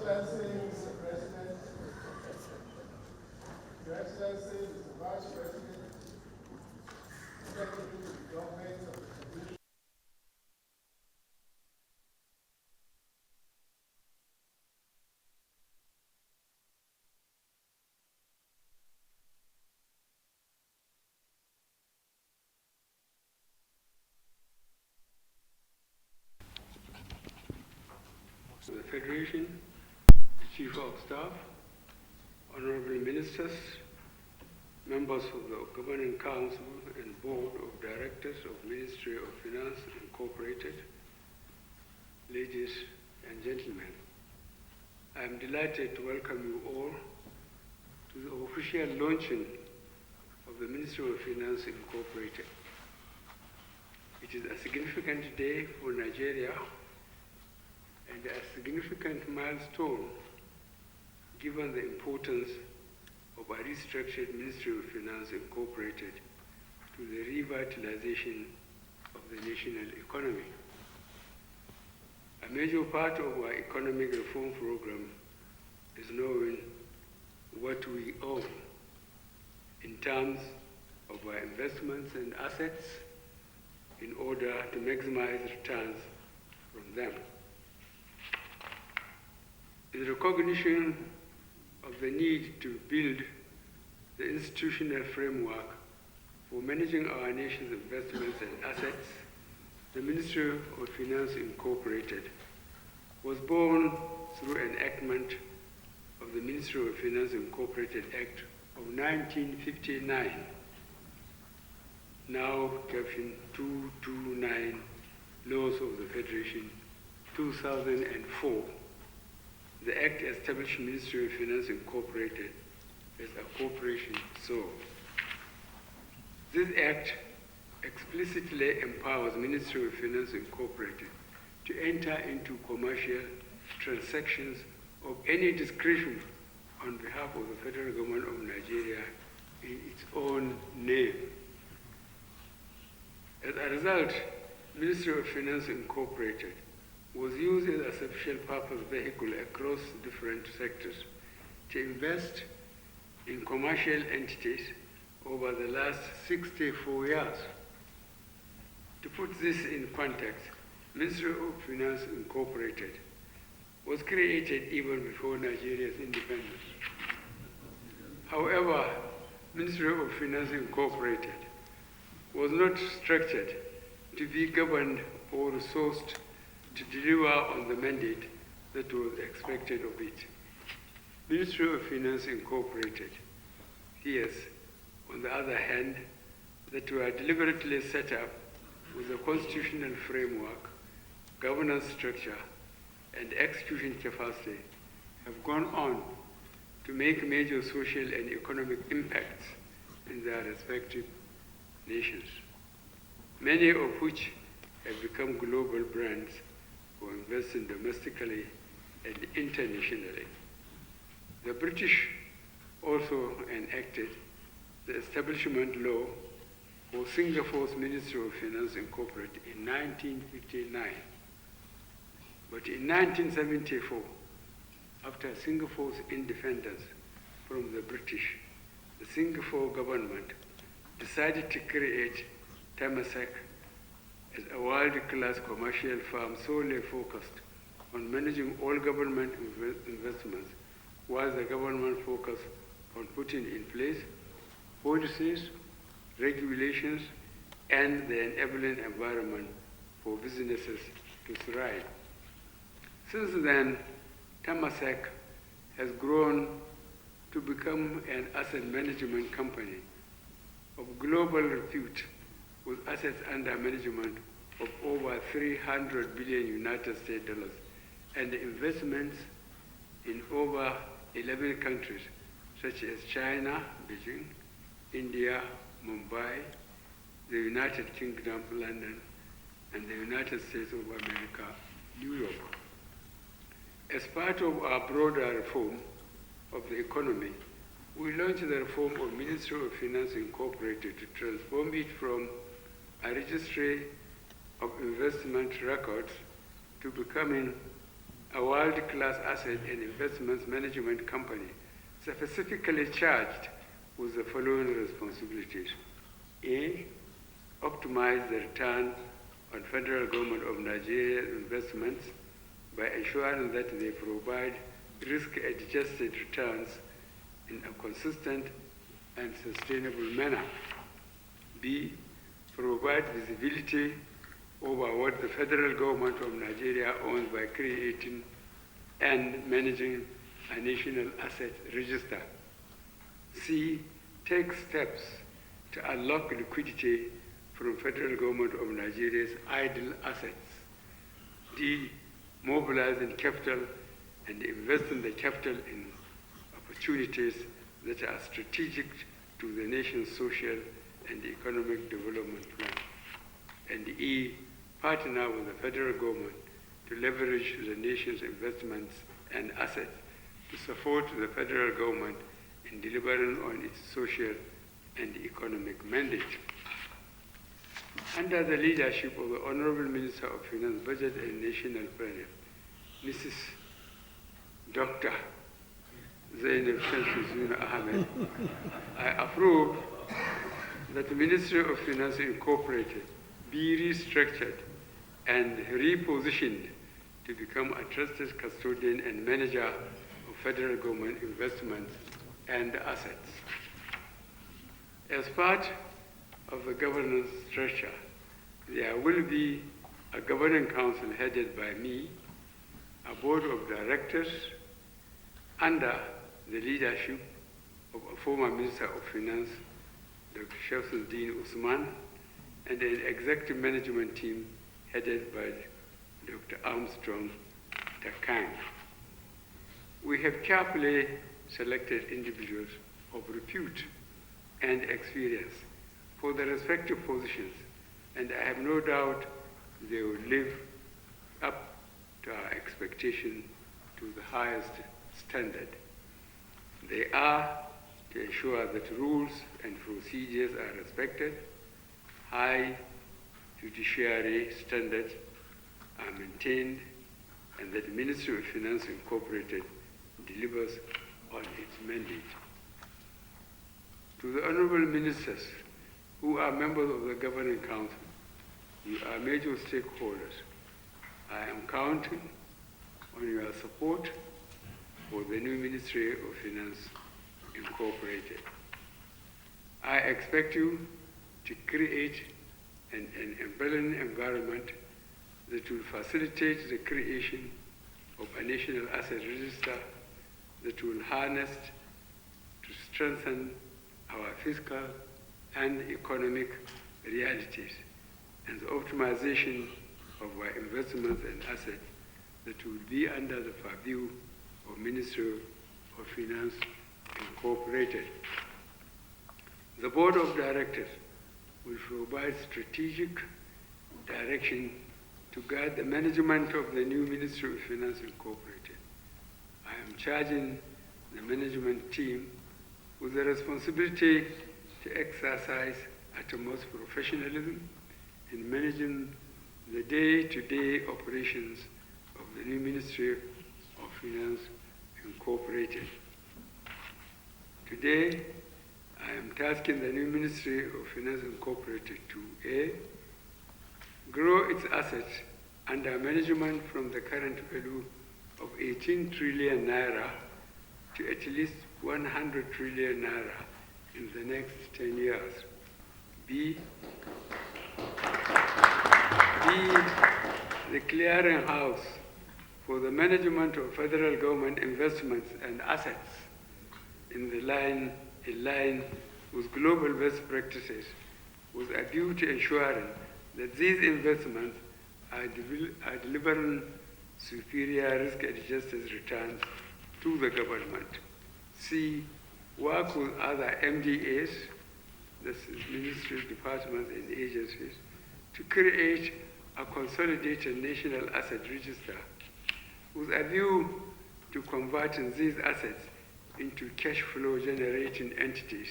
Excellency, Mr. President, Your Excellency, Mr. Vice President, Secretary to the Government of the Federation, the Federation, Chief of Staff, Honorable Ministers, members of the Governing Council and Board of Directors of Ministry of Finance Incorporated, ladies and gentlemen, I am delighted to welcome you all to the official launching of the Ministry of Finance Incorporated. It is a significant day for Nigeria and a significant milestone given the importance of a restructured Ministry of Finance Incorporated to the revitalization of the national economy. A major part of our economic reform program is knowing what we owe in terms of our investments and assets in order to maximize returns from them. In recognition of the need to build the institutional framework for managing our nation's investments and assets, the Ministry of Finance Incorporated was born through enactment of the Ministry of Finance Incorporated Act of 1959, now Caption 229, Laws of the Federation, 2004. The Act established Ministry of Finance Incorporated as a corporation soul. This Act explicitly empowers Ministry of Finance Incorporated to enter into commercial transactions of any discretion on behalf of the Federal Government of Nigeria in its own name. As a result, Ministry of Finance Incorporated was used as a special purpose vehicle across different sectors to invest in commercial entities over the last 64 years. To put this in context, Ministry of Finance Incorporated was created even before Nigeria's independence. However, Ministry of Finance Incorporated was not structured to be governed or resourced to deliver on the mandate that was expected of it. Ministry of Finance Incorporated, yes, on the other hand, that were deliberately set up with a constitutional framework, governance structure, and execution capacity, have gone on to make major social and economic impacts in their respective nations, many of which have become global brands for investing domestically and internationally. The British also enacted the establishment law for Singapore's Ministry of Finance Incorporated in 1959. But in 1974, after Singapore's independence from the British, the Singapore government decided to create Temasek as a world-class commercial firm solely focused on managing all government investments, while the government focused on putting in place policies, regulations, and the enabling environment for businesses to thrive. Since then, Temasek has grown to become an asset management company of global repute with assets under management of over $300 billion United States dollars and investments in over 11 countries such as China, Beijing, India, Mumbai, the United Kingdom, London, and the United States of America, New York. As part of our broader reform of the economy, we launched the reform of Ministry of Finance Incorporated to transform it from a registry of investment records to becoming a world-class asset and investments management company specifically charged with the following responsibilities. A, optimize the return on federal government of Nigeria investments by ensuring that they provide risk-adjusted returns in a consistent and sustainable manner. B, provide visibility over what the federal government of Nigeria owns by creating and managing a national asset register. C, take steps to unlock liquidity from federal government of Nigeria's idle assets. D, mobilize in capital and invest in the capital in opportunities that are strategic to the nation's social and economic development plan. And E, partner with the federal government to leverage the nation's investments and assets to support the federal government in delivering on its social and economic mandate. Under the leadership of the Honorable Minister of Finance, Budget and National Planning, Mrs. Dr. Zainab Shamsuzuna Ahmed, I approve that the Ministry of Finance Incorporated be restructured and repositioned to become a trusted custodian and manager of federal government investments and assets. As part of the governance structure, there will be a governing council headed by me, a board of directors under the leadership of a former Minister of Finance, Dr. Shamsuddin Usman, and an executive management team headed by Dr. Armstrong Takang. We have carefully selected individuals of repute and experience for the respective positions, and I have no doubt they will live up to our expectation to the highest standard. They are to ensure that rules and procedures are respected, high judiciary standards are maintained, and that the Ministry of Finance Incorporated delivers on its mandate. To the honorable ministers who are members of the Governing Council, you are major stakeholders. I am counting on your support for the new Ministry of Finance Incorporated. I expect you to create an enabling environment that will facilitate the creation of a national asset register that will harness to strengthen our fiscal and economic realities, and the optimization of our investments and assets that will be under the purview of Ministry of Finance Incorporated. The Board of Directors will provide strategic direction to guide the management of the new Ministry of Finance Incorporated. I am charging the management team with the responsibility to exercise utmost professionalism in managing the day-to-day operations of the new Ministry of Finance Incorporated. Today, I am tasking the new Ministry of Finance Incorporated to A, grow its assets under management from the current value of 18 trillion naira to at least 100 trillion naira in the next 10 years. B, the clearinghouse for the management of federal government investments and assets in line with global best practices, with a view to ensuring that these investments are delivering superior risk-adjusted returns to the government. C, work with other MDAs, this is ministries, departments, and agencies, to create a consolidated national asset register with a view to converting these assets into cash flow generating entities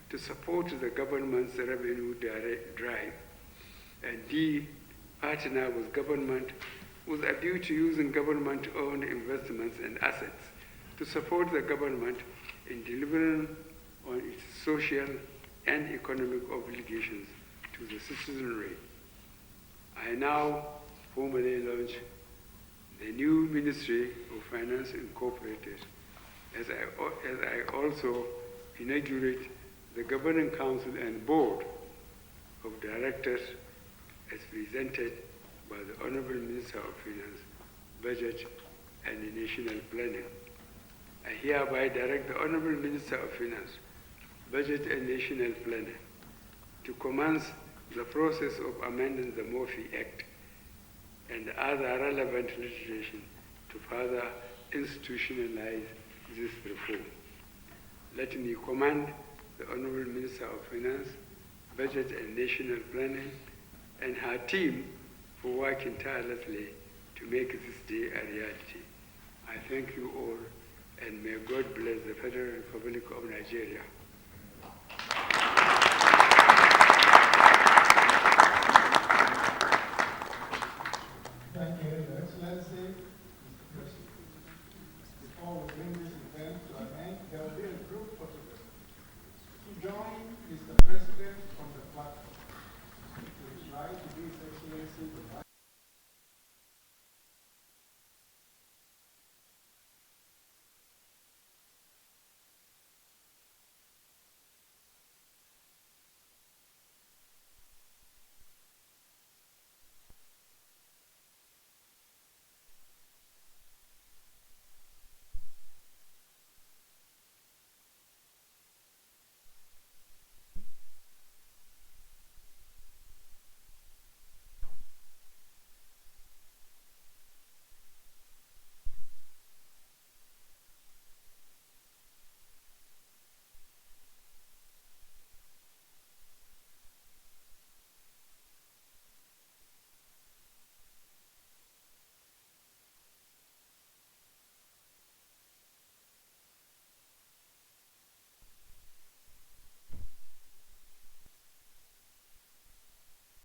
to support the government's revenue drive. And D, partner with government with a view to using government-owned investments and assets to support the government in delivering on its social and economic obligations to the citizenry. I now formally launch the new Ministry of Finance Incorporated as I also inaugurate the Governing Council and Board of Directors as presented by the Honorable Minister of Finance, Budget and National Planning. I hereby direct the Honorable Minister of Finance, Budget and National Planning to commence the process of amending the MoFI Act and other relevant legislation to further institutionalize this reform. Let me commend the Honorable Minister of Finance, Budget and National Planning and her team for working tirelessly to make this day a reality. I thank you all, and may God bless the Federal Republic of Nigeria.